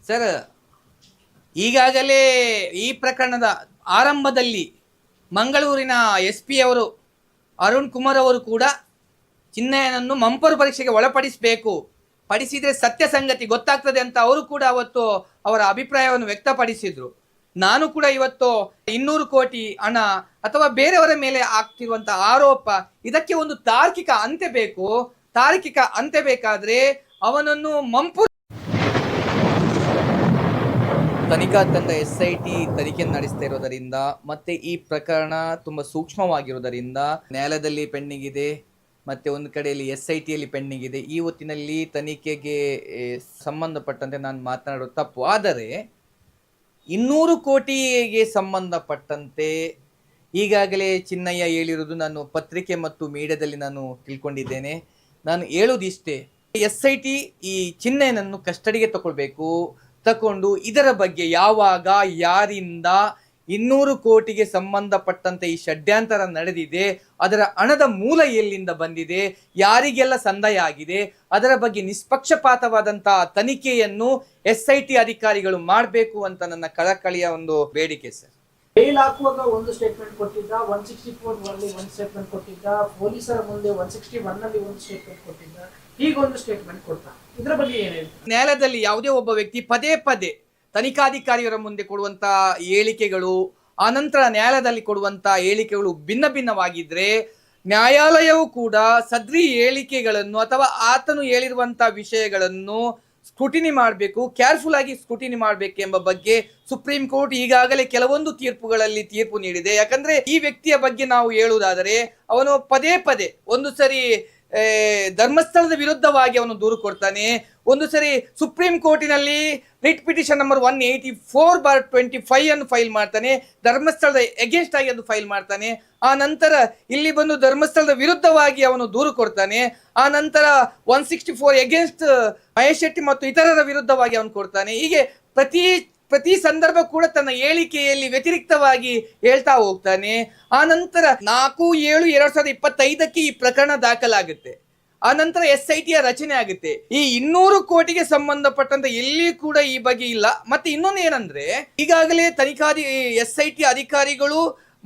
Sir, ಈಗಾಗಲೇ ಈ ಪ್ರಕರಣದ ಆರಂಭದಲ್ಲಿ ಮಂಗಳೂರಿನ SP ಅವರು ಅರುಣ್ ಕುಮಾರ್ ಅವರು ಕೂಡ ಚಿನ್ನಯ್ಯನನ್ನು ಮಂಪರು ಪರೀಕ್ಷೆಗೆ ಒಳಪಡಿಸಬೇಕು, ಪಡಿಸಿದರೆ ಸತ್ಯ ಸಂಗತಿ ಗೊತ್ತಾಗ್ತದೆ ಅಂತ ಅವರು ಕೂಡ ಅವತ್ತು ಅವರ ಅಭಿಪ್ರಾಯವನ್ನು ವ್ಯಕ್ತಪಡಿಸಿದ್ರು. ನಾನು ಕೂಡ ಇವತ್ತು 200 ಕೋಟಿ ಹಣ ಅಥವಾ ಬೇರೆಯವರ ಮೇಲೆ ಆಗ್ತಿರುವಂಥ ಆರೋಪ, ಇದಕ್ಕೆ ಒಂದು ತಾರ್ಕಿಕ ಅಂತ್ಯ ಬೇಕು. ತಾರ್ಕಿಕ ಅಂತ್ಯ ಬೇಕಾದರೆ ಅವನನ್ನು ತನಿಖಾ ತಂಡ SIT ತನಿಖೆ ನಡೆಸ್ತಾ ಇರೋದರಿಂದ ಮತ್ತೆ ಈ ಪ್ರಕರಣ ತುಂಬ ಸೂಕ್ಷ್ಮವಾಗಿರೋದರಿಂದ ನ್ಯಾಯಾಲಯದಲ್ಲಿ ಪೆಂಡಿಂಗ್ ಇದೆ, ಮತ್ತೆ ಒಂದು ಕಡೆಯಲ್ಲಿ SITಯಲ್ಲಿ ಪೆಂಡಿಂಗ್ ಇದೆ. ಈ ಹೊತ್ತಿನಲ್ಲಿ ತನಿಖೆಗೆ ಸಂಬಂಧಪಟ್ಟಂತೆ ನಾನು ಮಾತನಾಡೋದು ತಪ್ಪು. ಆದರೆ 200 ಕೋಟಿಗೆ ಸಂಬಂಧಪಟ್ಟಂತೆ ಈಗಾಗಲೇ ಚಿನ್ನಯ್ಯ ಹೇಳಿರೋದು ನಾನು ಪತ್ರಿಕೆ ಮತ್ತು ಮೀಡಿಯಾದಲ್ಲಿ ನಾನು ತಿಳ್ಕೊಂಡಿದ್ದೇನೆ. ನಾನು ಹೇಳೋದಿಷ್ಟೇ, SIT ಈ ಚಿನ್ನಯ್ಯನನ್ನು ಕಸ್ಟಡಿಗೆ ತಗೊಂಡು ಇದರ ಬಗ್ಗೆ ಯಾವಾಗ ಯಾರಿಂದ 200 ಕೋಟಿಗೆ ಸಂಬಂಧಪಟ್ಟಂತೆ ಈ ಷಡ್ಯಂತರ ನಡೆದಿದೆ, ಅದರ ಹಣದ ಮೂಲ ಎಲ್ಲಿಂದ ಬಂದಿದೆ, ಯಾರಿಗೆಲ್ಲ ಸಂದಾಯ ಆಗಿದೆ, ಅದರ ಬಗ್ಗೆ ನಿಷ್ಪಕ್ಷಪಾತವಾದಂತಹ ತನಿಖೆಯನ್ನು SIT ಅಧಿಕಾರಿಗಳು ಮಾಡಬೇಕು ಅಂತ ನನ್ನ ಕಳಕಳಿಯ ಒಂದು ಬೇಡಿಕೆ ಸರ್. ಬೇಲ್ ಹಾಕುವಾಗ ಒಂದು ಸ್ಟೇಟ್ಮೆಂಟ್ ಕೊಟ್ಟಿದ್ದ, 164 ನಲ್ಲಿ ಒಂದು ಸ್ಟೇಟ್ಮೆಂಟ್ ಕೊಟ್ಟಿದ್ದ, ಪೊಲೀಸರ ಮುಂದೆ 161 ನಲ್ಲಿ ಒಂದು ಸ್ಟೇಟ್ಮೆಂಟ್ ಕೊಟ್ಟಿದ್ದ, ಈಗ ಒಂದು ಸ್ಟೇಟ್ಮೆಂಟ್ ಕೊಟ್ಟ. ಇದರ ಬಗ್ಗೆ ಏನು ಹೇಳ್ತೀರಾ? ನ್ಯಾಯಾಲಯದಲ್ಲಿ ಯಾವುದೇ ಒಬ್ಬ ವ್ಯಕ್ತಿ ಪದೇ ಪದೇ ತನಿಖಾಧಿಕಾರಿಯವರ ಮುಂದೆ ಕೊಡುವಂತ ಹೇಳಿಕೆಗಳು, ಆನಂತರ ನ್ಯಾಯಾಲಯದಲ್ಲಿ ಕೊಡುವಂತ ಹೇಳಿಕೆಗಳು ಭಿನ್ನ ಭಿನ್ನವಾಗಿದ್ರೆ ನ್ಯಾಯಾಲಯವು ಕೂಡ ಸದ್ರಿ ಹೇಳಿಕೆಗಳನ್ನು ಅಥವಾ ಆತನು ಹೇಳಿರುವಂತ ವಿಷಯಗಳನ್ನು ಸ್ಕ್ರೂಟಿನಿ ಮಾಡಬೇಕು, ಕೇರ್ಫುಲ್ ಆಗಿ ಸ್ಕ್ರೂಟಿನಿ ಮಾಡಬೇಕು ಎಂಬ ಬಗ್ಗೆ ಸುಪ್ರೀಂ ಕೋರ್ಟ್ ಈಗಾಗಲೇ ಕೆಲವೊಂದು ತೀರ್ಪುಗಳಲ್ಲಿ ತೀರ್ಪು ನೀಡಿದೆ. ಯಾಕಂದ್ರೆ ಈ ವ್ಯಕ್ತಿಯ ಬಗ್ಗೆ ನಾವು ಹೇಳುವುದಾದರೆ ಅವನು ಪದೇ ಪದೇ ಒಂದು ಸರಿ ಧರ್ಮಸ್ಥಳದ ವಿರುದ್ಧವಾಗಿ ಅವನು ದೂರು ಕೊಡ್ತಾನೆ, ಒಂದು ಸರಿ ಸುಪ್ರೀಂ ಕೋರ್ಟಿನಲ್ಲಿ ರಿಟ್ ಪಿಟಿಷನ್ ನಂಬರ್ 184/25 ಅನ್ನು ಫೈಲ್ ಮಾಡ್ತಾನೆ, ಧರ್ಮಸ್ಥಳದ ಎಗೇನ್ಸ್ಟ್ ಆಗಿ ಅದು ಫೈಲ್ ಮಾಡ್ತಾನೆ. ಆ ನಂತರ ಇಲ್ಲಿ ಬಂದು ಧರ್ಮಸ್ಥಳದ ವಿರುದ್ಧವಾಗಿ ಅವನು ದೂರು ಕೊಡ್ತಾನೆ. ಆ ನಂತರ 164 ಎಗೇನ್ಸ್ಟ್ ಮಹೇಶ್ ಶೆಟ್ಟಿ ಮತ್ತು ಇತರರ ವಿರುದ್ಧವಾಗಿ ಅವನು ಕೊಡ್ತಾನೆ. ಹೀಗೆ ಪ್ರತಿ ಸಂದರ್ಭ ಕೂಡ ತನ್ನ ಹೇಳಿಕೆಯಲ್ಲಿ ವ್ಯತಿರಿಕ್ತವಾಗಿ ಹೇಳ್ತಾ ಹೋಗ್ತಾನೆ. ಆ ನಂತರ 4/7/2025 ಈ ಪ್ರಕರಣ ದಾಖಲಾಗುತ್ತೆ. ಆ ನಂತರ SIT ರಚನೆ ಆಗುತ್ತೆ. ಈ 200 ಕೋಟಿಗೆ ಸಂಬಂಧಪಟ್ಟಂತ ಎಲ್ಲಿ ಕೂಡ ಈ ಬಗ್ಗೆ ಇಲ್ಲ. ಮತ್ತೆ ಇನ್ನೊಂದು ಏನಂದ್ರೆ, ಈಗಾಗಲೇ SIT ಅಧಿಕಾರಿಗಳು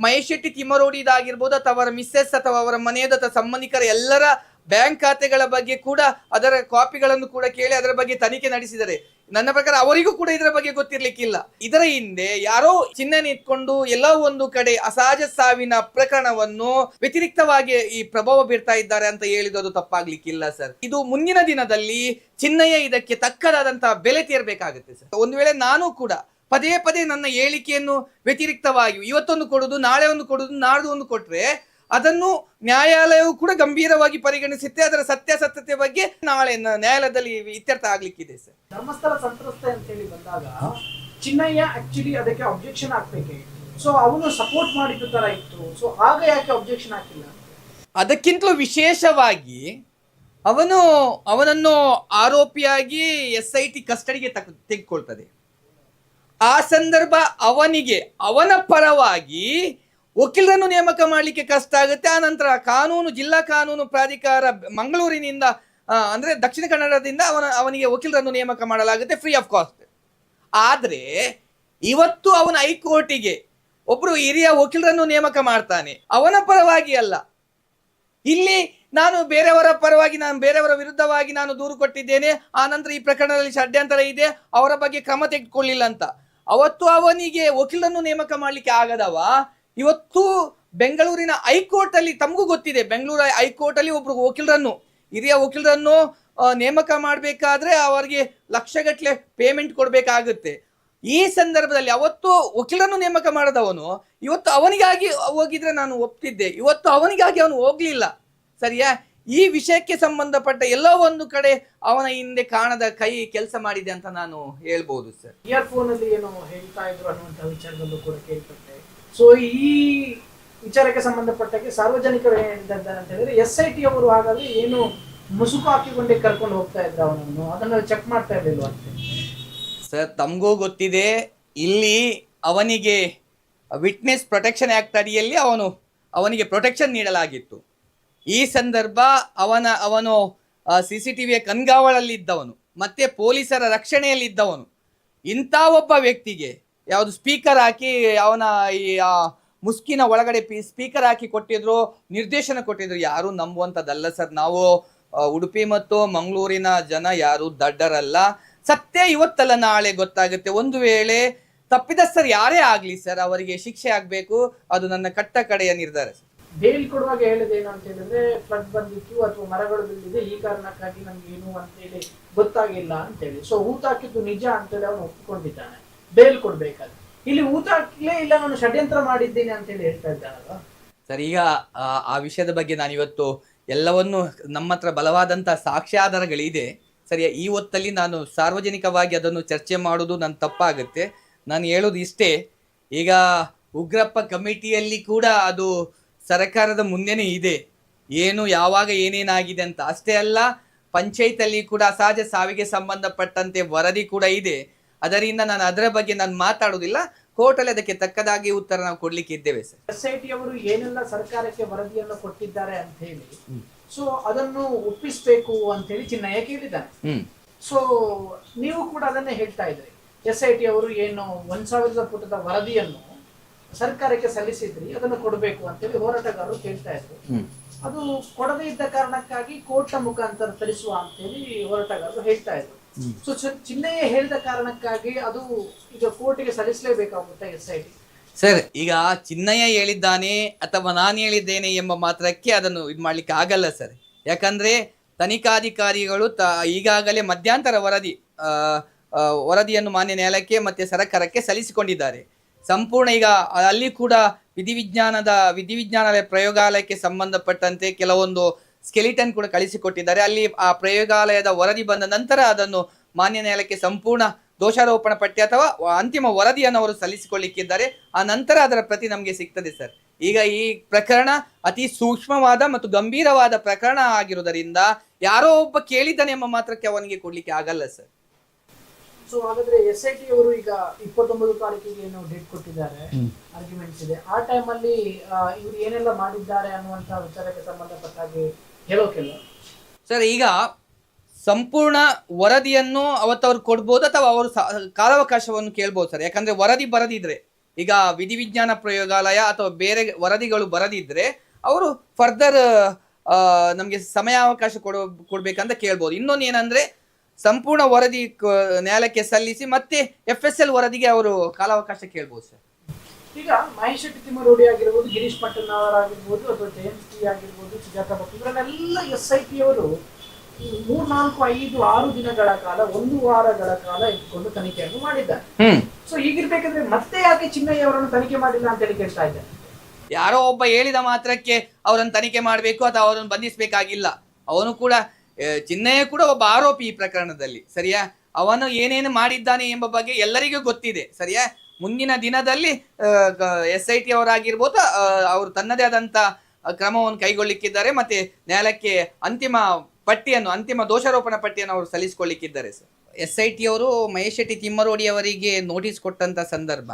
ಮಹೇಶ್ ಶೆಟ್ಟಿ ತಿಮ್ಮರೋಡಿದಾಗಿರ್ಬೋದು ಅಥವಾ ಅವರ ಮಿಸ್ಸೆಸ್ ಅಥವಾ ಅವರ ಮನೆಯದ ಅಥವಾ ಸಂಬಂಧಿಕರ ಎಲ್ಲರ ಬ್ಯಾಂಕ್ ಖಾತೆಗಳ ಬಗ್ಗೆ ಕೂಡ ಅದರ ಕಾಪಿಗಳನ್ನು ಕೂಡ ಕೇಳಿ ಅದರ ಬಗ್ಗೆ ತನಿಖೆ ನಡೆಸಿದರೆ ನನ್ನ ಪ್ರಕಾರ ಅವರಿಗೂ ಕೂಡ ಇದರ ಬಗ್ಗೆ ಗೊತ್ತಿರ್ಲಿಕ್ಕಿಲ್ಲ. ಇದರ ಹಿಂದೆ ಯಾರೋ ಚಿಹ್ನೆ ಇಟ್ಕೊಂಡು ಎಲ್ಲ ಒಂದು ಕಡೆ ಅಸಹಜ ಸಾವಿನ ಪ್ರಕರಣವನ್ನು ವ್ಯತಿರಿಕ್ತವಾಗಿ ಈ ಪ್ರಭಾವ ಬೀರ್ತಾ ಇದ್ದಾರೆ ಅಂತ ಹೇಳಿದ್ದು ತಪ್ಪಾಗ್ಲಿಕ್ಕಿಲ್ಲ ಸರ್. ಇದು ಮುಂದಿನ ದಿನದಲ್ಲಿ ಚಿನ್ನಯ್ಯ ಇದಕ್ಕೆ ತಕ್ಕದಾದಂತಹ ಬೆಲೆ ತೀರಬೇಕಾಗುತ್ತೆ ಸರ್. ಒಂದು ವೇಳೆ ನಾನು ಕೂಡ ಪದೇ ಪದೇ ನನ್ನ ಹೇಳಿಕೆಯನ್ನು ವ್ಯತಿರಿಕ್ತವಾಗಿ ಇವತ್ತೊಂದು ಕೊಡುದು, ನಾಳೆ ಒಂದು ಕೊಡುದು, ನಾಡ್ದು ಒಂದು ಕೊಟ್ರೆ ಅದನ್ನು ನ್ಯಾಯಾಲಯವು ಕೂಡ ಗಂಭೀರವಾಗಿ ಪರಿಗಣಿಸುತ್ತೆ. ಅದರ ಸತ್ಯಾಸತ್ಯತೆ ಬಗ್ಗೆ ನಾಳೆ ನ್ಯಾಯಾಲಯದಲ್ಲಿ ಇತ್ಯರ್ಥ ಆಗ್ಲಿಕ್ಕಿದೆ ಸರ್. ಧರ್ಮಸ್ಥಳ ಸಂತ್ರಸ್ತೆ ಅಂತ ಹೇಳಿ ಬಂದಾಗ ಚಿನ್ನಯ್ಯ ಆಕ್ಚುಲಿ ಅದಕ್ಕೆ ಅಬ್ಜೆಕ್ಷನ್ ಹಾಕ್ಬೇಕೆ, ಸೊ ಅವನು ಸಪೋರ್ಟ್ ಮಾಡಿದ ತರ ಇತ್ತು, ಸೊ ಆಗ ಯಾಕೆ ಅಬ್ಜೆಕ್ಷನ್ ಹಾಕಿಲ್ಲ? ಅದಕ್ಕಿಂತಲೂ ವಿಶೇಷವಾಗಿ ಅವನನ್ನು ಆರೋಪಿಯಾಗಿ SIT ಕಸ್ಟಡಿಗೆ ತೆಗೆದುಕೊಳ್ತದೆ. ಆ ಸಂದರ್ಭ ಅವನ ಪರವಾಗಿ ವಕೀಲರನ್ನು ನೇಮಕ ಮಾಡಲಿಕ್ಕೆ ಕಷ್ಟ ಆಗುತ್ತೆ. ಆ ನಂತರ ಜಿಲ್ಲಾ ಕಾನೂನು ಪ್ರಾಧಿಕಾರ ಮಂಗಳೂರಿನಿಂದ ಅಂದ್ರೆ ದಕ್ಷಿಣ ಕನ್ನಡದಿಂದ ಅವನಿಗೆ ವಕೀಲರನ್ನು ನೇಮಕ ಮಾಡಲಾಗುತ್ತೆ ಫ್ರೀ ಆಫ್ ಕಾಸ್ಟ್. ಆದ್ರೆ ಇವತ್ತು ಅವನ ಹೈಕೋರ್ಟಿಗೆ ಒಬ್ರು ಹಿರಿಯ ವಕೀಲರನ್ನು ನೇಮಕ ಮಾಡ್ತಾನೆ, ಅವನ ಪರವಾಗಿ ಅಲ್ಲ. ಇಲ್ಲಿ ನಾನು ಬೇರೆಯವರ ವಿರುದ್ಧವಾಗಿ ನಾನು ದೂರು ಕೊಟ್ಟಿದ್ದೇನೆ, ಆ ನಂತರ ಈ ಪ್ರಕರಣದಲ್ಲಿ ಷಡ್ಯಂತರ ಇದೆ, ಅವರ ಬಗ್ಗೆ ಕ್ರಮ ತೆಗೆದುಕೊಳ್ಳಿಲ್ಲ ಅಂತ ಅವತ್ತು ಅವನಿಗೆ ವಕೀಲರನ್ನು ನೇಮಕ ಮಾಡಲಿಕ್ಕೆ ಆಗದವ ಇವತ್ತು ಬೆಂಗಳೂರಿನ ಹೈಕೋರ್ಟ್ ಅಲ್ಲಿ, ತಮಗೂ ಗೊತ್ತಿದೆ, ಬೆಂಗಳೂರು ಹೈಕೋರ್ಟ್ ಅಲ್ಲಿ ಒಬ್ರು ಹಿರಿಯ ವಕೀಲರನ್ನು ನೇಮಕ ಮಾಡಬೇಕಾದ್ರೆ ಅವರಿಗೆ ಲಕ್ಷಗಟ್ಟಲೆ ಪೇಮೆಂಟ್ ಕೊಡಬೇಕಾಗುತ್ತೆ. ಈ ಸಂದರ್ಭದಲ್ಲಿ ಅವತ್ತು ವಕೀಲರನ್ನು ನೇಮಕ ಮಾಡದವನು ಇವತ್ತು ಅವನಿಗಾಗಿ ಹೋಗಿದ್ರೆ ನಾನು ಒಪ್ತಿದ್ದೆ. ಇವತ್ತು ಅವನಿಗಾಗಿ ಅವನು ಹೋಗ್ಲಿಲ್ಲ, ಸರಿಯಾ? ಈ ವಿಷಯಕ್ಕೆ ಸಂಬಂಧಪಟ್ಟ ಎಲ್ಲೋ ಒಂದು ಕಡೆ ಅವನ ಹಿಂದೆ ಕಾಣದ ಕೈ ಕೆಲಸ ಮಾಡಿದೆ ಅಂತ ನಾನು ಹೇಳ್ಬೋದು ಸರ್. ಇಯರ್ಫೋನ್ ಅಲ್ಲಿ ಏನೋ ಹೇಳ್ತಾ ಇದ್ರು ಅನ್ನುವಂತ ವಿಚಾರದಲ್ಲೂ ಕೂಡ ಕೇಳ್ಪಟ್ಟೆ. ಸೊ ಈ ವಿಚಾರಕ್ಕೆ ಸಂಬಂಧಪಟ್ಟಾಗೆ ಸಾರ್ವಜನಿಕರು ಹೇಳಿದ್ದಾರೆ ಅಂತ ಹೇಳಿದ್ರೆ SIT ಅವರು ಹಾಗಾಗಿ ಏನು ಮುಸುಕು ಹಾಕಿಕೊಂಡೇ ಕರ್ಕೊಂಡು ಹೋಗ್ತಾ ಇದ್ರು ಅವನನ್ನು, ಅದನ್ನು ಚೆಕ್ ಮಾಡ್ತಾ ಇರ್ಲಿಲ್ವ ಅಂತ ಸರ್. ತಮಗೂ ಗೊತ್ತಿದೆ, ಇಲ್ಲಿ ಅವನಿಗೆ ವಿಟ್ನೆಸ್ ಪ್ರೊಟೆಕ್ಷನ್ ಆಕ್ಟ್ ಅಡಿಯಲ್ಲಿ ಅವನಿಗೆ ಪ್ರೊಟೆಕ್ಷನ್ ನೀಡಲಾಗಿತ್ತು. ಈ ಸಂದರ್ಭ ಅವನು CCTVಯ ಕಣ್ಗಾವಲಲ್ಲಿ ಇದ್ದವನು, ಮತ್ತೆ ಪೊಲೀಸರ ರಕ್ಷಣೆಯಲ್ಲಿ ಇದ್ದವನು. ಇಂಥ ಒಬ್ಬ ವ್ಯಕ್ತಿಗೆ ಯಾವುದು ಸ್ಪೀಕರ್ ಹಾಕಿ ಅವನ ಈ ಮುಸ್ಕಿನ ಒಳಗಡೆ ಸ್ಪೀಕರ್ ಹಾಕಿ ಕೊಟ್ಟಿದ್ರು, ನಿರ್ದೇಶನ ಕೊಟ್ಟಿದ್ರು, ಯಾರು ನಂಬುವಂಥದ್ದಲ್ಲ ಸರ್. ನಾವು ಉಡುಪಿ ಮತ್ತು ಮಂಗಳೂರಿನ ಜನ ಯಾರು ದಡ್ಡರಲ್ಲ. ಸತ್ಯ ಇವತ್ತಲ್ಲ ನಾಳೆ ಗೊತ್ತಾಗುತ್ತೆ. ಒಂದು ವೇಳೆ ತಪ್ಪಿದಸ್ಥರು ಯಾರೇ ಆಗ್ಲಿ ಸರ್, ಅವರಿಗೆ ಶಿಕ್ಷೆ ಆಗ್ಬೇಕು. ಅದು ನನ್ನ ಕಟ್ಟ ಕಡೆಯ ನಿರ್ಧಾರ ಸರ್. ಬೇಲ್ ಕೊಡುವಾಗ ಹೇಳಿದೆ ಏನು ಅಂತ ಹೇಳಿದ್ರೆ, ಫ್ಲಡ್ ಬಂದಿತ್ತು ಅಥವಾ ಮರಗಳು ಬಿದ್ದಿದೆ, ಈ ಕಾರಣಕ್ಕಾಗಿ ನಮ್ಗೆ ಏನು ಅಂತೇಳಿ ಗೊತ್ತಾಗಿಲ್ಲ ಅಂತೇಳಿ. ಸೊ ಹೂತಾಕಿದ್ದು ನಿಜ ಅಂತೇಳಿ ಅವನು ಒಪ್ಪಿಕೊಂಡಿದ್ದಾನೆ, ಬೇಲ್ ಕೊಡ್ಬೇಕಾದ್ರೆ. ಇಲ್ಲಿ ಊತಾಕ್ಲೇ ಇಲ್ಲ, ನಾನು ಷಡ್ಯಂತ್ರ ಮಾಡಿದ್ದೇನೆ ಅಂತ ಹೇಳಿ ಹೇಳ್ತಾ ಇದ್ದಾನಲ್ವಾ ಸರ್. ಈಗ ಆ ವಿಷಯದ ಬಗ್ಗೆ ನಾನು ಇವತ್ತು ಎಲ್ಲವನ್ನು ನಮ್ಮ ಹತ್ರ ಬಲವಾದಂತ ಸಾಕ್ಷ್ಯಾಧಾರಗಳಿದೆ ಸರಿ. ಈ ಹೊತ್ತಲ್ಲಿ ನಾನು ಸಾರ್ವಜನಿಕವಾಗಿ ಅದನ್ನು ಚರ್ಚೆ ಮಾಡೋದು ನನ್ನ ತಪ್ಪಾಗುತ್ತೆ. ನಾನು ಹೇಳೋದು ಇಷ್ಟೇ, ಈಗ ಉಗ್ರಪ್ಪ ಕಮಿಟಿಯಲ್ಲಿ ಕೂಡ ಅದು ಸರ್ಕಾರದ ಮುಂದೆನೇ ಇದೆ, ಏನು ಯಾವಾಗ ಏನೇನಾಗಿದೆ ಅಂತ. ಅಷ್ಟೇ ಅಲ್ಲ, ಪಂಚಾಯತಲ್ಲಿ ಕೂಡ ಅಸಹಜ ಸಾವಿಗೆ ಸಂಬಂಧಪಟ್ಟಂತೆ ವರದಿ ಕೂಡ ಇದೆ. ಅದರಿಂದ ನಾನು ಅದರ ಬಗ್ಗೆ ನಾನು ಮಾತಾಡೋದಿಲ್ಲ. ಕೋರ್ಟಲ್ಲಿ ಅದಕ್ಕೆ ತಕ್ಕದಾಗಿ ಉತ್ತರ ನಾವು ಕೊಡ್ಲಿಕ್ಕೆ ಇದ್ದೇವೆ ಸರ್. SIT ಅವರು ಏನೆಲ್ಲ ಸರ್ಕಾರಕ್ಕೆ ವರದಿಯನ್ನು ಕೊಟ್ಟಿದ್ದಾರೆ ಅಂತ ಹೇಳಿ, ಸೊ ಅದನ್ನು ಒಪ್ಪಿಸಬೇಕು ಅಂತ ಹೇಳಿ ಚಿನ್ನಯ್ಯ ಕೇಳಿದ್ದಾನೆ. ಸೊ ನೀವು ಕೂಡ ಅದನ್ನೇ ಹೇಳ್ತಾ ಇದ್ರಿ, SIT ಅವರು ಏನು 1000 ಪುಟದ ವರದಿಯನ್ನು ಸರ್ಕಾರಕ್ಕೆ ಸಲ್ಲಿಸಿದ್ರಿ, ಅದನ್ನು ಕೊಡಬೇಕು ಅಂತೇಳಿ ಹೋರಾಟಗಾರರು ಕೇಳ್ತಾ ಇದ್ರು. ಅದು ಕೊಡದೇ ಇದ್ದ ಕಾರಣಕ್ಕಾಗಿ ಕೋರ್ಟ್ನ ಮುಖಾಂತರ ತರಿಸುವ ಅಂತೇಳಿ ಹೋರಾಟಗಾರರು ಹೇಳ್ತಾ ಇದ್ರು. ಸೊ ಚಿನ್ನಯ್ಯ ಹೇಳಿದ ಕಾರಣಕ್ಕಾಗಿ ಅದು ಈಗ ಕೋರ್ಟಿಗೆ ಸಲ್ಲಿಸಲೇಬೇಕಾಗುತ್ತೆ SIT ಸರ್. ಈಗ ಚಿನ್ನಯ್ಯ ಹೇಳಿದ್ದಾನೆ ಅಥವಾ ನಾನು ಹೇಳಿದ್ದೇನೆ ಎಂಬ ಮಾತ್ರಕ್ಕೆ ಅದನ್ನು ಇದು ಮಾಡ್ಲಿಕ್ಕೆ ಆಗಲ್ಲ ಸರ್. ಯಾಕಂದ್ರೆ ತನಿಖಾಧಿಕಾರಿಗಳು ಈಗಾಗಲೇ ಮಧ್ಯಂತರ ವರದಿಯನ್ನು ಮಾನ್ಯ ನ್ಯಾಯಾಲಯಕ್ಕೆ ಮತ್ತೆ ಸರ್ಕಾರಕ್ಕೆ ಸಲ್ಲಿಸಿಕೊಂಡಿದ್ದಾರೆ. ಸಂಪೂರ್ಣ ಈಗ ಅಲ್ಲಿ ಕೂಡ ವಿಧಿವಿಜ್ಞಾನಾಲಯ ಪ್ರಯೋಗಾಲಯಕ್ಕೆ ಸಂಬಂಧಪಟ್ಟಂತೆ ಕೆಲವೊಂದು ಸ್ಕೆಲಿಟನ್ ಕೂಡ ಕಳಿಸಿಕೊಟ್ಟಿದ್ದಾರೆ. ಅಲ್ಲಿ ಆ ಪ್ರಯೋಗಾಲಯದ ವರದಿ ಬಂದ ನಂತರ ಅದನ್ನು ಮಾನ್ಯ ನ್ಯಾಯಾಲಯಕ್ಕೆ ಸಂಪೂರ್ಣ ದೋಷಾರೋಪಣ ಪಟ್ಟಿ ಅಥವಾ ಅಂತಿಮ ವರದಿಯನ್ನು ಅವರು ಸಲ್ಲಿಸಿಕೊಳ್ಳಿಕ್ಕಿದ್ದಾರೆ. ಆ ನಂತರ ಅದರ ಪ್ರತಿ ನಮಗೆ ಸಿಗ್ತದೆ ಸರ್. ಈಗ ಈ ಪ್ರಕರಣ ಅತಿ ಸೂಕ್ಷ್ಮವಾದ ಮತ್ತು ಗಂಭೀರವಾದ ಪ್ರಕರಣ ಆಗಿರುವುದರಿಂದ ಯಾರೋ ಒಬ್ಬ ಕೇಳಿದ್ದಾನೆ ಎಂಬ ಮಾತ್ರಕ್ಕೆ ಅವನಿಗೆ ಕೊಡ್ಲಿಕ್ಕೆ ಆಗಲ್ಲ ಸರ್. ಸೊ ಹಾಗಾದ್ರೆ SIT ಅವರು ಈಗ 29 ತಾರೀಕಿಗೆ ಏನು ಡೇಟ್ ಕೊಟ್ಟಿದ್ದಾರೆ, ಆರ್ಗ್ಯುಮೆಂಟ್ಸ್ ಇದೆ. ಆ ಟೈಮಲ್ಲಿ ಇವರು ಏನೆಲ್ಲ ಮಾಡಿದ್ದಾರೆ ಅನ್ನುವಂತಹ ವಿಚಾರಕ್ಕೆ ಸಂಬಂಧಪಟ್ಟ ಹಾಗೆ ಹೇಳೋಕೆಲ್ಲ ಸರ್. ಈಗ ಸಂಪೂರ್ಣ ವರದಿಯನ್ನು ಅವತ್ತವ್ರು ಕೊಡ್ಬೋದು ಅಥವಾ ಅವರು ಕಾಲಾವಕಾಶವನ್ನು ಕೇಳ್ಬೋದು ಸರ್. ಯಾಕಂದ್ರೆ ವರದಿ ಬರದಿದ್ರೆ, ಈಗ ವಿಧಿವಿಜ್ಞಾನ ಪ್ರಯೋಗಾಲಯ ಅಥವಾ ಬೇರೆ ವರದಿಗಳು ಬರದಿದ್ರೆ ಅವರು ಫರ್ದರ್ ನಮಗೆ ಸಮಯಾವಕಾಶ ಕೊಡ್ಬೇಕಂತ ಕೇಳ್ಬೋದು. ಇನ್ನೊಂದು ಏನಂದ್ರೆ ಸಂಪೂರ್ಣ ವರದಿ ನ್ಯಾಯಾಲಯಕ್ಕೆ ಸಲ್ಲಿಸಿ ಮತ್ತೆ FSL ವರದಿಗೆ ಅವರು ಕಾಲಾವಕಾಶ ಕೇಳ್ಬೋದು ಸರ್. ಈಗ ಮಹೇಶ್ ಶೆಟ್ಟಿ ತಿಮ್ಮರೋಡಿ ಆಗಿರ್ಬೋದು, ಗಿರೀಶ್ ಪಟ್ಟಣ್ಣವರ್ ಆಗಿರ್ಬೋದು, ಅಥವಾ ಜಯಂತಿ ಆಗಿರ್ಬೋದು, ಸುಜಾತಾ ಭಟ್, ಇವರನ್ನೆಲ್ಲ SIT ಅವರು 3, 4, 5, 6 ದಿನಗಳ ಕಾಲ, 1 ವಾರಗಳ ಕಾಲ ಇಟ್ಕೊಂಡು ತನಿಖೆಯನ್ನು ಮಾಡಿದ್ದಾರೆ. ಸೊ ಹೀಗಿರ್ಬೇಕಾದ್ರೆ ಮತ್ತೆ ಯಾಕೆ ಚಿನ್ನಯ್ಯ ಅವರನ್ನು ತನಿಖೆ ಮಾಡಿಲ್ಲ ಅಂತ ಹೇಳಿ ಕೇಳ್ತಾ ಇದ್ದಾರೆ. ಯಾರೋ ಒಬ್ಬ ಹೇಳಿದ ಮಾತ್ರಕ್ಕೆ ಅವರನ್ನು ತನಿಖೆ ಮಾಡಬೇಕು ಅಥವಾ ಅವರನ್ನು ಬಂಧಿಸಬೇಕಾಗಿಲ್ಲ. ಅವನು ಕೂಡ ಚಿನ್ನಯ್ಯ ಕೂಡ ಒಬ್ಬ ಆರೋಪಿ ಈ ಪ್ರಕರಣದಲ್ಲಿ, ಸರಿಯಾ. ಅವನು ಏನೇನು ಮಾಡಿದ್ದಾನೆ ಎಂಬ ಬಗ್ಗೆ ಎಲ್ಲರಿಗೂ ಗೊತ್ತಿದೆ, ಸರಿಯಾ. ಮುಂದಿನ ದಿನದಲ್ಲಿ SIT ಅವರಾಗಿರ್ಬೋದು, ಅವರು ತನ್ನದೇ ಆದಂತ ಕ್ರಮವನ್ನು ಕೈಗೊಳ್ಳಿಕ್ಕಿದ್ದಾರೆ. ಮತ್ತೆ ನ್ಯಾಯಾಲಯಕ್ಕೆ ಅಂತಿಮ ದೋಷಾರೋಪಣ ಪಟ್ಟಿಯನ್ನು ಅವರು ಸಲ್ಲಿಸಿಕೊಳ್ಳಿಕ್ಕಿದ್ದಾರೆ ಸರ್. SIT ಅವರು ಮಹೇಶ್ ಶೆಟ್ಟಿ ತಿಮ್ಮರೋಡಿ ಅವರಿಗೆ ನೋಟಿಸ್ ಕೊಟ್ಟಂತ ಸಂದರ್ಭ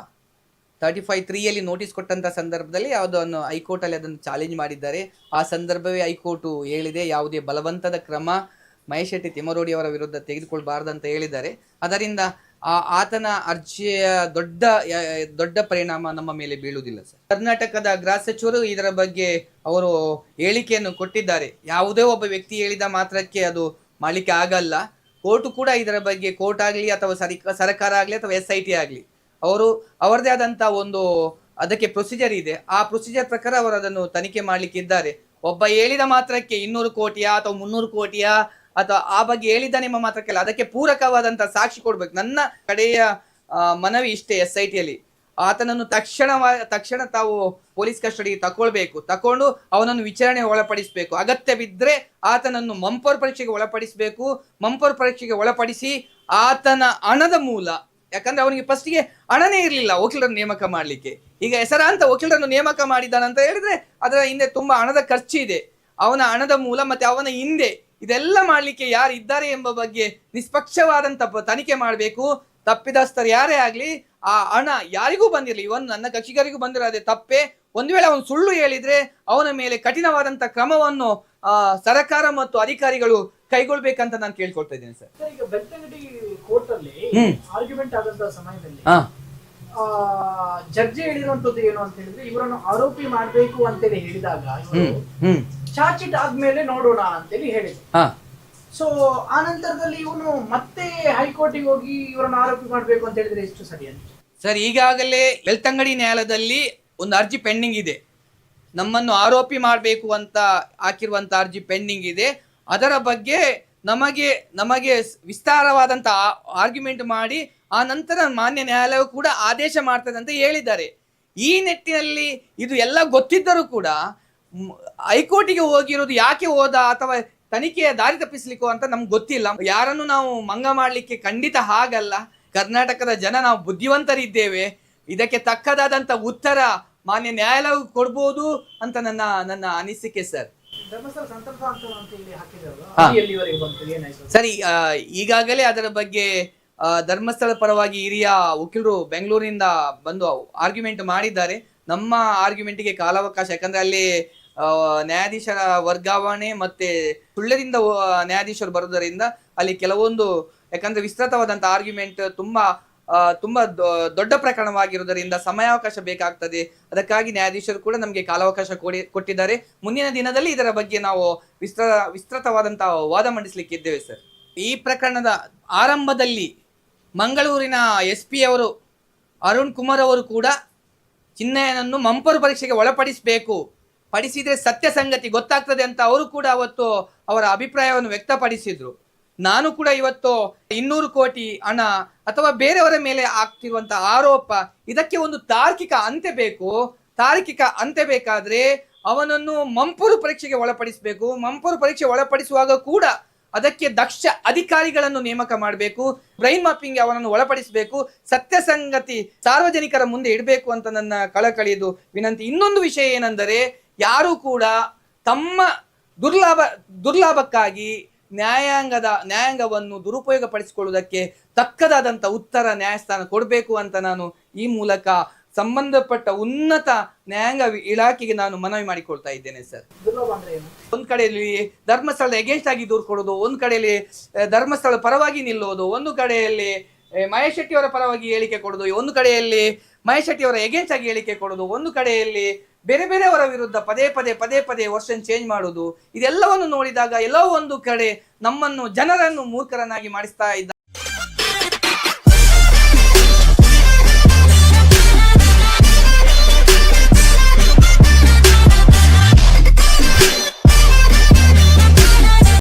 35(3) ನೋಟಿಸ್ ಕೊಟ್ಟಂತ ಸಂದರ್ಭದಲ್ಲಿ ಯಾವುದನ್ನು ಹೈಕೋರ್ಟಲ್ಲಿ ಅದನ್ನು ಚಾಲೆಂಜ್ ಮಾಡಿದ್ದಾರೆ. ಆ ಸಂದರ್ಭವೇ ಹೈಕೋರ್ಟ್ ಹೇಳಿದೆ, ಯಾವುದೇ ಬಲವಂತದ ಕ್ರಮ ಮಹೇಶ್ ಶೆಟ್ಟಿ ತಿಮ್ಮರೋಡಿ ಅವರ ವಿರುದ್ಧ ತೆಗೆದುಕೊಳ್ಬಾರ್ದಂತ ಹೇಳಿದ್ದಾರೆ. ಅದರಿಂದ ಆತನ ಅರ್ಜಿಯ ದೊಡ್ಡ ಪರಿಣಾಮ ನಮ್ಮ ಮೇಲೆ ಬೀಳುವುದಿಲ್ಲ ಸರ್. ಕರ್ನಾಟಕದ ಗೃಹ ಸಚಿವರು ಇದರ ಬಗ್ಗೆ ಅವರು ಹೇಳಿಕೆಯನ್ನು ಕೊಟ್ಟಿದ್ದಾರೆ. ಯಾವುದೇ ಒಬ್ಬ ವ್ಯಕ್ತಿ ಹೇಳಿದ ಮಾತ್ರಕ್ಕೆ ಅದು ಮಾಡಲಿಕ್ಕೆ ಆಗಲ್ಲ. ಕೋರ್ಟ್ ಕೂಡ ಇದರ ಬಗ್ಗೆ, ಕೋರ್ಟ್ ಆಗಲಿ ಅಥವಾ ಸರ್ಕಾರ ಆಗಲಿ ಅಥವಾ SIT ಆಗಲಿ, ಅವರು ಅವರದೇ ಆದಂತ ಒಂದು ಅದಕ್ಕೆ ಪ್ರೊಸೀಜರ್ ಇದೆ. ಆ ಪ್ರೊಸೀಜರ್ ಪ್ರಕಾರ ಅವರು ಅದನ್ನು ತನಿಖೆ ಮಾಡ್ಲಿಕ್ಕಿದ್ದಾರೆ. ಒಬ್ಬ ಹೇಳಿದ ಮಾತ್ರಕ್ಕೆ 200 ಕೋಟಿಯಾ ಅಥವಾ 300 ಕೋಟಿಯಾ ಅಥವಾ ಆ ಬಗ್ಗೆ ಹೇಳಿದ್ದಾನೆ ಎಂಬ ಮಾತ್ರಕ್ಕೆಲ್ಲ ಅದಕ್ಕೆ ಪೂರಕವಾದಂತ ಸಾಕ್ಷಿ ಕೊಡ್ಬೇಕು. ನನ್ನ ಕಡೆಯ ಮನವಿ ಇಷ್ಟೇ, SIT ಯಲ್ಲಿ ಆತನನ್ನು ತಕ್ಷಣ ತಾವು ಪೊಲೀಸ್ ಕಸ್ಟಡಿಗೆ ತಕೊಂಡು ಅವನನ್ನು ವಿಚಾರಣೆ ಒಳಪಡಿಸಬೇಕು. ಅಗತ್ಯವಿದ್ರೆ ಆತನನ್ನು ಮಂಪರ್ ಪರೀಕ್ಷೆಗೆ ಒಳಪಡಿಸಬೇಕು. ಮಂಪರ್ ಪರೀಕ್ಷೆಗೆ ಒಳಪಡಿಸಿ ಆತನ ಹಣದ ಮೂಲ, ಯಾಕಂದ್ರೆ ಅವನಿಗೆ ಫಸ್ಟಿಗೆ ಹಣನೇ ಇರಲಿಲ್ಲ ವಕೀಲರನ್ನು ನೇಮಕ ಮಾಡ್ಲಿಕ್ಕೆ. ಈಗ ಹೆಸರಾಂತ ವಕೀಲರನ್ನು ನೇಮಕ ಮಾಡಿದ್ದಾನಂತ ಹೇಳಿದ್ರೆ ಅದರ ಹಿಂದೆ ತುಂಬಾ ಹಣದ ಖರ್ಚು ಇದೆ. ಅವನ ಹಣದ ಮೂಲ ಮತ್ತೆ ಅವನ ಹಿಂದೆ ಇದೆಲ್ಲ ಮಾಡ್ಲಿಕ್ಕೆ ಯಾರು ಇದ್ದಾರೆ ಎಂಬ ಬಗ್ಗೆ ನಿಷ್ಪಕ್ಷವಾದಂತ ತನಿಖೆ ಮಾಡಬೇಕು. ತಪ್ಪಿದಸ್ಥರು ಯಾರೇ ಆಗ್ಲಿ ಆ ಹಣ ಯಾರಿಗೂ ಬಂದಿರಲಿ, ಇವನ್ ನನ್ನ ಕಕ್ಷಿಗರಿಗೂ ಬಂದಿರೋದೇ ತಪ್ಪೇ. ಒಂದು ವೇಳೆ ಅವನು ಸುಳ್ಳು ಹೇಳಿದ್ರೆ ಅವನ ಮೇಲೆ ಕಠಿಣವಾದಂತ ಕ್ರಮವನ್ನು ಸರ್ಕಾರ ಮತ್ತು ಅಧಿಕಾರಿಗಳು ಕೈಗೊಳ್ಬೇಕಂತ ನಾನು ಕೇಳ್ಕೊಳ್ತಾ ಇದ್ದೇನೆ ಸರ್. ಈಗ ಬೆಳ್ತಂಗಡಿ ಕೋರ್ಟ್ ಅಲ್ಲಿ ಹ್ಮ್. ಆರ್ಗ್ಯುಮೆಂಟ್ ಆದಂತ ಸಮಯದಲ್ಲಿ ಹಾ ಜಡ್ಜಿ ಹೇಳಿರುವಂತದ್ದು ಏನು ಅಂತ ಹೇಳಿದ್ರೆ ಇವರನ್ನು ಆರೋಪಿ ಮಾಡ್ಬೇಕು ಅಂತೇಳಿ ಹೇಳಿದಾಗ ಇವರು ಹ್ಮ್ ಹ್ಮ್ ಚಾರ್ಜ್ ಶೀಟ್ ಆದ್ಮೇಲೆ ನೋಡೋಣ ಅಂತೇಳಿ ಹೇಳಿದ್ರು. ಹಾ ಸೊ ಆ ನಂತರದಲ್ಲಿ ಇವನು ಮತ್ತೆ ಹೈಕೋರ್ಟಿಗೆ ಹೋಗಿ ಇವರನ್ನು ಆರೋಪಿ ಮಾಡ್ಬೇಕು ಅಂತ ಹೇಳಿದ್ರೆ ಎಷ್ಟು ಸರಿ ಅಂತ? ಸರ್, ಈಗಾಗಲೇ ಬೆಳ್ತಂಗಡಿ ನ್ಯಾಯಾಲಯದಲ್ಲಿ ಒಂದು ಅರ್ಜಿ ಪೆಂಡಿಂಗ್ ಇದೆ. ನಮ್ಮನ್ನು ಆರೋಪಿ ಮಾಡಬೇಕು ಅಂತ ಹಾಕಿರುವಂತ ಅರ್ಜಿ ಪೆಂಡಿಂಗ್ ಇದೆ. ಅದರ ಬಗ್ಗೆ ನಮಗೆ ವಿಸ್ತಾರವಾದಂತ ಆರ್ಗ್ಯುಮೆಂಟ್ ಮಾಡಿ ಆ ನಂತರ ಮಾನ್ಯ ನ್ಯಾಯಾಲಯ ಕೂಡ ಆದೇಶ ಮಾಡ್ತದೆ ಅಂತ ಹೇಳಿದ್ದಾರೆ. ಈ ನಿಟ್ಟಿನಲ್ಲಿ ಇದು ಎಲ್ಲ ಗೊತ್ತಿದ್ದರೂ ಕೂಡ ಹೈಕೋರ್ಟಿಗೆ ಹೋಗಿರೋದು ಯಾಕೆ ಹೋದ ಅಥವಾ ತನಿಖೆಯ ದಾರಿ ತಪ್ಪಿಸ್ಲಿಕ್ಕೋ ಅಂತ ನಮ್ಗೆ ಗೊತ್ತಿಲ್ಲ. ಯಾರನ್ನು ನಾವು ಮಂಗ ಮಾಡ್ಲಿಕ್ಕೆ ಖಂಡಿತ ಹಾಗಲ್ಲ. ಕರ್ನಾಟಕದ ಜನ ನಾವು ಬುದ್ಧಿವಂತರಿದ್ದೇವೆ. ಇದಕ್ಕೆ ತಕ್ಕದಾದಂತ ಉತ್ತರ ಮಾನ್ಯ ನ್ಯಾಯಾಲಯ ಕೊಡ್ಬೋದು ಅಂತ ನನ್ನ ಅನಿಸಿಕೆ ಸರ್. ಧರ್ಮಸ್ಥಳ ಸಂತರ್ಪ ಅಂತ ಹೇಳಿ ಹಾಕಿದಾರಲ್ಲ, ಹಾ. ಅದು ಎಲ್ಲಿವರೆಗೆ ಬಂತು, ಏನಾಯ್ತು? ಸರಿ, ಈಗಾಗಲೇ ಅದರ ಬಗ್ಗೆ ಧರ್ಮಸ್ಥಳ ಪರವಾಗಿ ಹಿರಿಯ ವಕೀಲರು ಬೆಂಗಳೂರಿನಿಂದ ಬಂದು ಆರ್ಗ್ಯುಮೆಂಟ್ ಮಾಡಿದ್ದಾರೆ. ನಮ್ಮ ಆರ್ಗ್ಯುಮೆಂಟ್ಗೆ ಕಾಲಾವಕಾಶ, ಯಾಕಂದ್ರೆ ಅಲ್ಲಿ ನ್ಯಾಯಾಧೀಶರ ವರ್ಗಾವಣೆ ಮತ್ತೆ ಸುಳ್ಳ್ಯದಿಂದ ನ್ಯಾಯಾಧೀಶರು ಬರುವುದರಿಂದ ಅಲ್ಲಿ ಕೆಲವೊಂದು, ಯಾಕಂದ್ರೆ ವಿಸ್ತೃತವಾದಂತ ಆರ್ಗ್ಯುಮೆಂಟ್ ತುಂಬಾ ದೊಡ್ಡ ಪ್ರಕರಣವಾಗಿರುವುದರಿಂದ ಸಮಯಾವಕಾಶ ಬೇಕಾಗ್ತದೆ. ಅದಕ್ಕಾಗಿ ನ್ಯಾಯಾಧೀಶರು ಕೂಡ ನಮಗೆ ಕಾಲಾವಕಾಶ ಕೊಟ್ಟಿದ್ದಾರೆ. ಮುಂದಿನ ದಿನದಲ್ಲಿ ಇದರ ಬಗ್ಗೆ ನಾವು ವಿಸ್ತೃತವಾದಂತ ವಾದ ಮಂಡಿಸಲಿಕ್ಕಿದ್ದೇವೆ ಸರ್. ಈ ಪ್ರಕರಣದ ಆರಂಭದಲ್ಲಿ ಮಂಗಳೂರಿನ SP ಅವರು ಅರುಣ್ ಕುಮಾರ್ ಅವರು ಕೂಡ ಚಿನ್ನಯ್ಯನನ್ನು ಮಂಪರು ಪರೀಕ್ಷೆಗೆ ಪಡಿಸಿದ್ರೆ ಸತ್ಯ ಸಂಗತಿ ಗೊತ್ತಾಗ್ತದೆ ಅಂತ ಅವರು ಕೂಡ ಅವತ್ತು ಅವರ ಅಭಿಪ್ರಾಯವನ್ನು ವ್ಯಕ್ತಪಡಿಸಿದ್ರು. ನಾನು ಕೂಡ ಇವತ್ತು 200 ಕೋಟಿ ಹಣ ಅಥವಾ ಬೇರೆಯವರ ಮೇಲೆ ಆಗ್ತಿರುವಂತಹ ಆರೋಪ, ಇದಕ್ಕೆ ಒಂದು ತಾರ್ಕಿಕ ಅಂತ್ಯ ಬೇಕು. ತಾರ್ಕಿಕ ಅಂತ್ಯ ಬೇಕಾದ್ರೆ ಅವನನ್ನು ಮಂಪರು ಪರೀಕ್ಷೆಗೆ ಒಳಪಡಿಸಬೇಕು. ಮಂಪರು ಪರೀಕ್ಷೆ ಒಳಪಡಿಸುವಾಗ ಕೂಡ ಅದಕ್ಕೆ ದಕ್ಷ ಅಧಿಕಾರಿಗಳನ್ನು ನೇಮಕ ಮಾಡಬೇಕು. ಬ್ರೈನ್ ಮಾಪಿಂಗ್ ಅವನನ್ನು ಒಳಪಡಿಸಬೇಕು. ಸತ್ಯ ಸಂಗತಿ ಸಾರ್ವಜನಿಕರ ಮುಂದೆ ಇಡಬೇಕು ಅಂತ ನನ್ನ ಕಳಕಳಿದು ವಿನಂತಿ. ಇನ್ನೊಂದು ವಿಷಯ ಏನೆಂದರೆ, ಯಾರು ಕೂಡ ತಮ್ಮ ದುರ್ಲಾಭಕ್ಕಾಗಿ ನ್ಯಾಯಾಂಗವನ್ನು ದುರುಪಯೋಗ ಪಡಿಸಿಕೊಳ್ಳುವುದಕ್ಕೆ ತಕ್ಕದಾದಂತ ಉತ್ತರ ನ್ಯಾಯಸ್ಥಾನ ಕೊಡಬೇಕು ಅಂತ ನಾನು ಈ ಮೂಲಕ ಸಂಬಂಧಪಟ್ಟ ಉನ್ನತ ನ್ಯಾಯಾಂಗ ಇಲಾಖೆಗೆ ನಾನು ಮನವಿ ಮಾಡಿಕೊಳ್ತಾ ಇದ್ದೇನೆ ಸರ್. ದುರ್ಲಭ ಅಂದ್ರೆ ಏನು? ಒಂದ್ ಕಡೆಯಲ್ಲಿ ಧರ್ಮಸ್ಥಳದ ಎಗೇನ್ಸ್ಟ್ ಆಗಿ ದೂರು ಕೊಡೋದು, ಒಂದ್ ಕಡೆಯಲ್ಲಿ ಧರ್ಮಸ್ಥಳ ಪರವಾಗಿ ನಿಲ್ಲೋದು, ಒಂದು ಕಡೆಯಲ್ಲಿ ಮಹೇಶ್ ಶೆಟ್ಟಿ ಅವರ ಪರವಾಗಿ ಹೇಳಿಕೆ ಕೊಡೋದು, ಒಂದು ಕಡೆಯಲ್ಲಿ ಮಹೇಶ್ ಶೆಟ್ಟಿ ಅವರ ಎಗೇನ್ಸ್ಟ್ ಆಗಿ ಹೇಳಿಕೆ ಕೊಡೋದು, ಒಂದು ಕಡೆಯಲ್ಲಿ ಬೇರೆಯವರ ವಿರುದ್ಧ ಪದೇ ಪದೇ ವರ್ಷನ್ ಚೇಂಜ್ ಮಾಡೋದು. ಇದೆಲ್ಲವನ್ನು ನೋಡಿದಾಗ ಎಲ್ಲೋ ಒಂದು ಕಡೆ ಜನರನ್ನು ಮೂರ್ಖರನ್ನಾಗಿ ಮಾಡಿಸ್ತಾ ಇದ್ದ